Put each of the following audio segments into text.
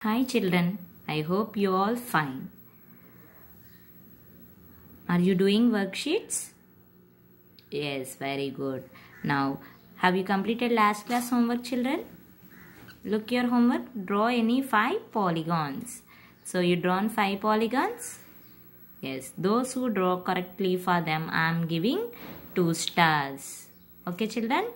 Hi children, I hope you all fine. Are you doing worksheets? Yes, very good. Now, have you completed last class homework children? Look your homework, draw any 5 polygons. So you drawn 5 polygons? Yes, those who draw correctly for them I am giving 2 stars. Okay children?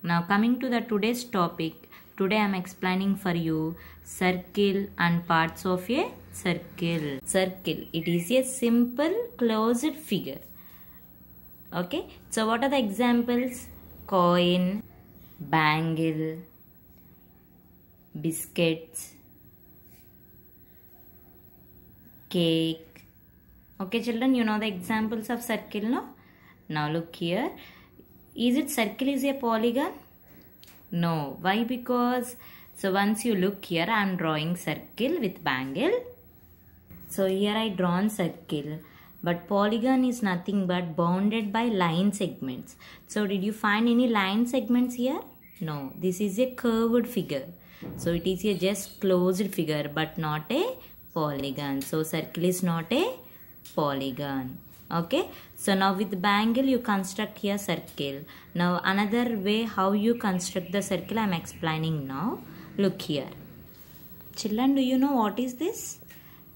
Now coming to the today's topic. Today I am explaining for you circle and parts of a circle. Circle, it is a simple closed figure. Okay, so what are the examples? Coin, bangle, biscuits, cake. Okay children, you know the examples of circle, no? Now look here. Is it circle is a polygon? No. Why? Because, so once you look here, I am drawing circle with bangle. So here I drawn circle. But polygon is nothing but bounded by line segments. So did you find any line segments here? No. This is a curved figure. So it is a just closed figure but not a polygon. So circle is not a polygon. Okay, so now with bangle you construct here circle. Now another way how you construct the circle I am explaining now. Look here. Children, do you know what is this?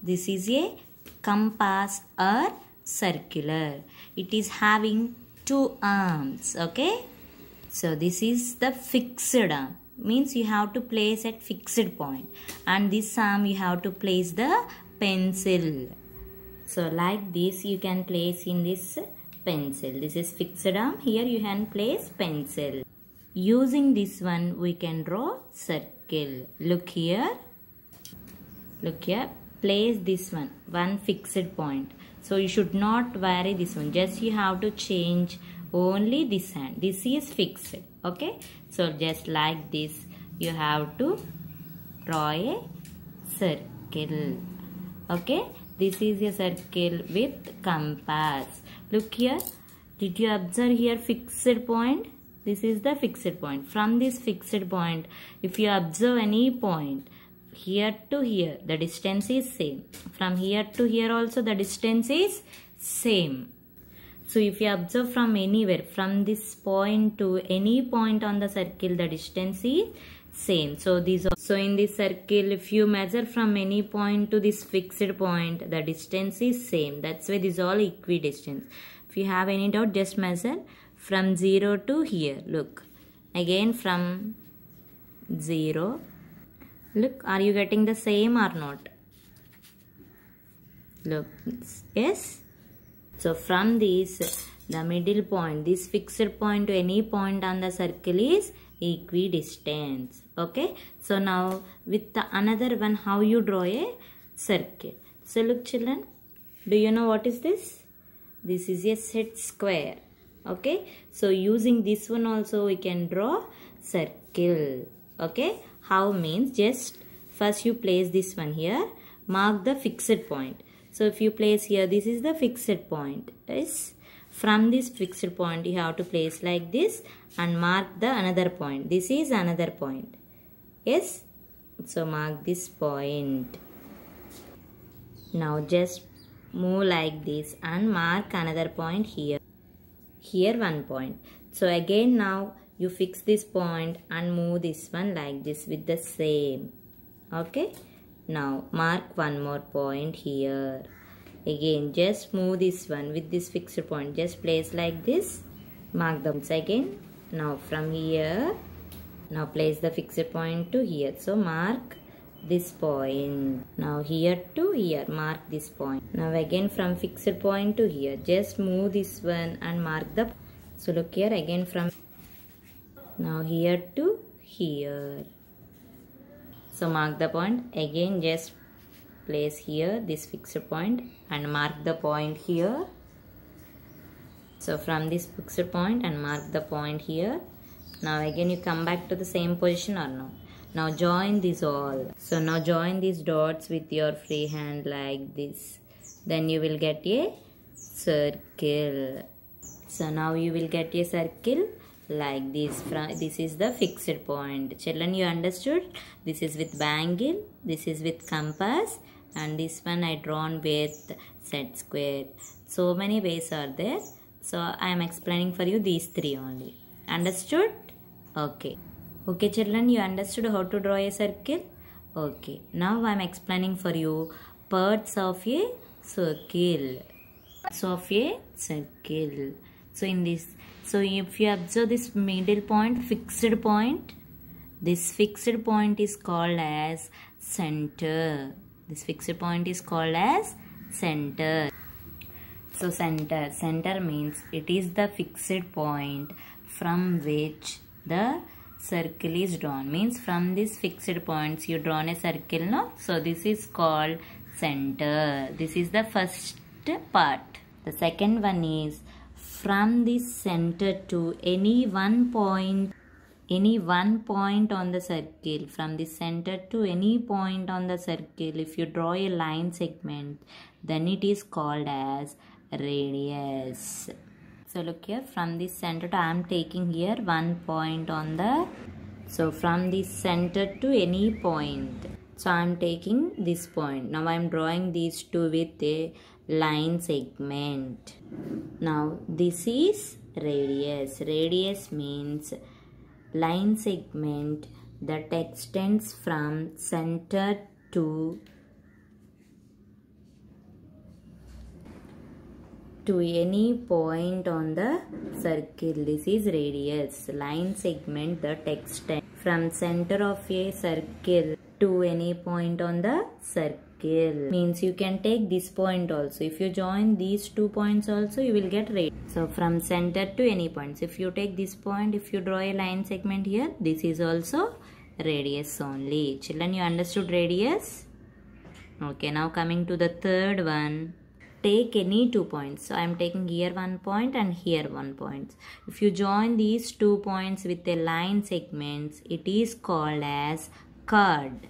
This is a compass or circular. It is having 2 arms. Okay, so this is the fixed arm. Means you have to place at fixed point. And this arm you have to place the pencil. So like this you can place in this pencil. This is fixed arm. Here you can place pencil. Using this one we can draw circle. Look here. Look here. Place this one fixed point. So you should not vary this one. Just you have to change only this hand. This is fixed. Okay. So just like this you have to draw a circle. Okay. This is a circle with compass. Look here. Did you observe here fixed point? This is the fixed point. From this fixed point, if you observe any point, here to here, the distance is same. From here to here also, the distance is same. So if you observe from anywhere, from this point to any point on the circle, the distance is same. So in this circle, if you measure from any point to this fixed point, the distance is same. That's why this is all equidistant. If you have any doubt, just measure from 0 to here. Look, again from 0. Look, are you getting the same or not? Look, yes. So from this, the middle point, this fixed point to any point on the circle is equidistance. Okay, so now with the another one, how you draw a circle. So look children, do you know what is this? This is a set square. Okay, so using this one also we can draw circle. Okay, how means just first you place this one here, mark the fixed point. So if you place here, this is the fixed point. Yes. From this fixed point you have to place like this and mark the another point. This is another point. Yes. So mark this point. Now just move like this and mark another point here. Here one point. So again now you fix this point and move this one like this with the same. Okay. Now mark one more point here. Again just move this one with this fixed point. Just place like this. Mark the points again. Now from here. Now place the fixed point to here. So mark this point. Now here to here. Mark this point. Now again from fixed point to here. Just move this one and mark the. So look here again from. Now here to here. So mark the point. Again just place here this fixed point and mark the point here. So from this fixed point and mark the point here. Now again you come back to the same position or no? Now join this all. So now join these dots with your free hand like this. Then you will get a circle. So now you will get a circle like this. This is the fixed point. Children, you understood? This is with bangle, this is with compass, and this one I drawn with set square. So many ways are there. So I am explaining for you these three only. Understood? Okay. Okay children, you understood how to draw a circle? Okay. Now I am explaining for you parts of a circle. So of a circle. So in this, so if you observe this middle point, fixed point, this fixed point is called as center. This fixed point is called as center. So center means it is the fixed point from which the circle is drawn. Means from these fixed points you drawn a circle, no? So this is called center. This is the first part. The second one is from this center to any one point on the circle. From the center to any point on the circle, if you draw a line segment, then it is called as radius. So look here, from this center to, I am taking here one point on the, so from this center to any point, so I am taking this point. Now I am drawing these two with a line segment. Now this is radius. Radius means line segment that extends from center to any point on the circle. This is radius. Line segment that extends from center of a circle to any point on the circle. Means you can take this point also. If you join these 2 points also, you will get radius. So from center to any points. If you take this point, if you draw a line segment here, this is also radius only. Children, you understood radius? Okay, now coming to the third one. Take any 2 points. So I am taking here 1 point and here 1 point. If you join these 2 points with a line segments, it is called as chord.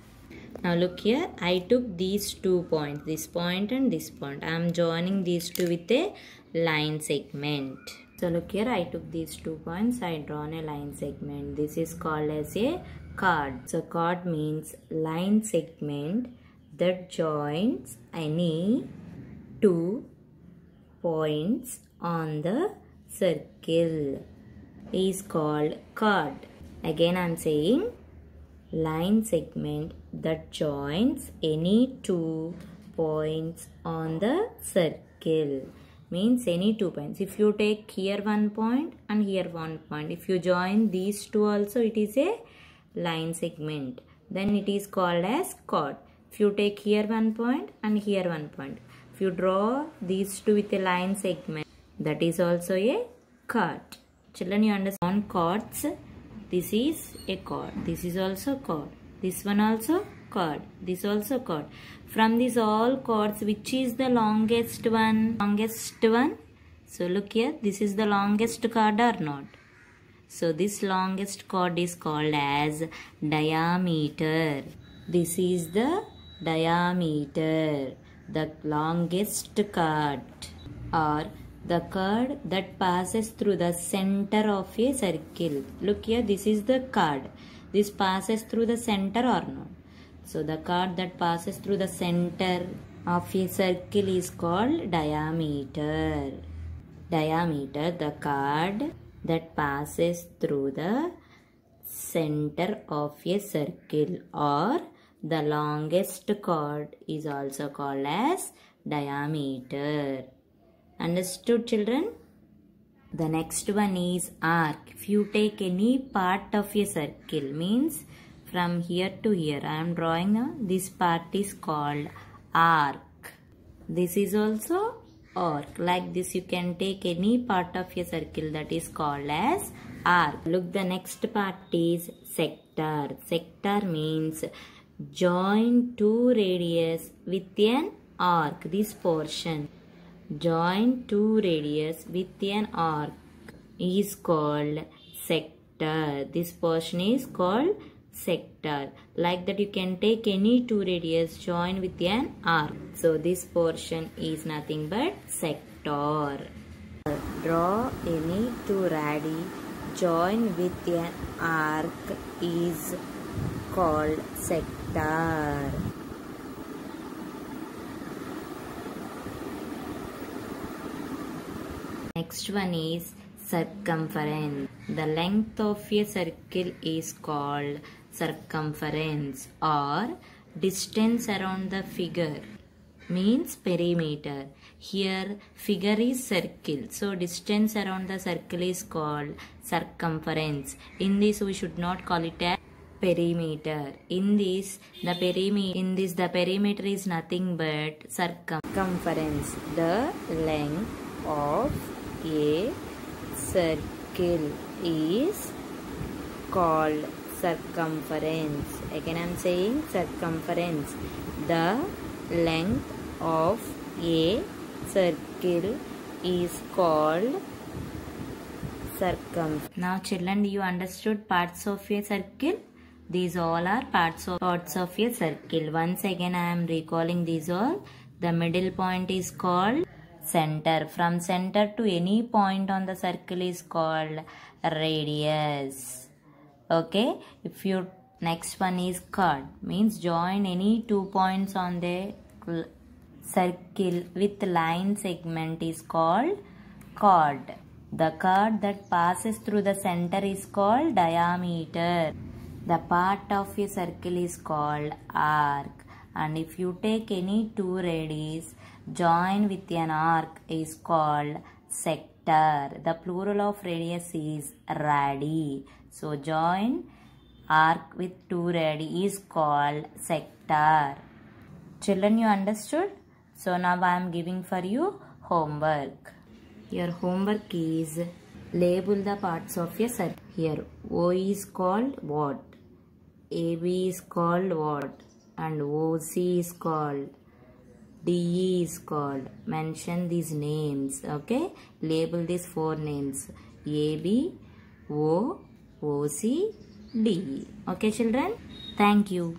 Now look here, I took these 2 points, this point and this point. I am joining these two with a line segment. So look here, I took these 2 points, I drawn a line segment. This is called as a chord. So chord means line segment that joins any 2 points on the circle is called chord. Again I am saying line segment that joins any 2 points on the circle. Means any 2 points. If you take here 1 point and here 1 point, if you join these two also, it is a line segment. Then it is called as chord. If you take here 1 point and here 1 point, if you draw these two with a line segment, that is also a chord. Children, you understand chords? This is a chord. This is also chord. This one also chord. This also chord. From these all chords, which is the longest one? Longest one. So look here. This is the longest chord or not? So this longest chord is called as diameter. This is the diameter. The longest chord, or the chord that passes through the center of a circle. Look here, this is the chord. This passes through the center or not? So the chord that passes through the center of a circle is called diameter. Diameter, the chord that passes through the center of a circle, or the longest chord is also called as diameter. Understood, children? The next one is arc. If you take any part of a circle, means from here to here, I am drawing this part is called arc. This is also arc. Like this, you can take any part of a circle, that is called as arc. Look, the next part is sector. Sector means join two radius with an arc. This portion, join two radius with an arc, is called sector. This portion is called sector. Like that, you can take any two radius, join with an arc. So this portion is nothing but sector. Draw any two radii joined with an arc is called sector. Next one is circumference. The length of a circle is called circumference, or distance around the figure means perimeter. Here figure is circle, so distance around the circle is called circumference. In this we should not call it a perimeter. In this the perimeter is nothing but circumference. The length of a circle is called circumference. Again I am saying circumference. The length of a circle is called circumference. Now children, you understood parts of a circle? These all are parts of a circle. Once again I am recalling these all. The middle point is called center. From center to any point on the circle is called radius. Okay, if you next one is chord, means join any 2 points on the circle with line segment is called chord. The chord that passes through the center is called diameter. The part of a circle is called arc. And if you take any 2 radius join with an arc is called sector. The plural of radius is radii. So join arc with 2 radii is called sector. Children, you understood? So now I am giving for you homework. Your homework is label the parts of a circle. Here O is called what? AB is called what? And OC is called, DE is called. Mention these names. Okay, label these 4 names: AB, O, OC, DE. Okay children, thank you.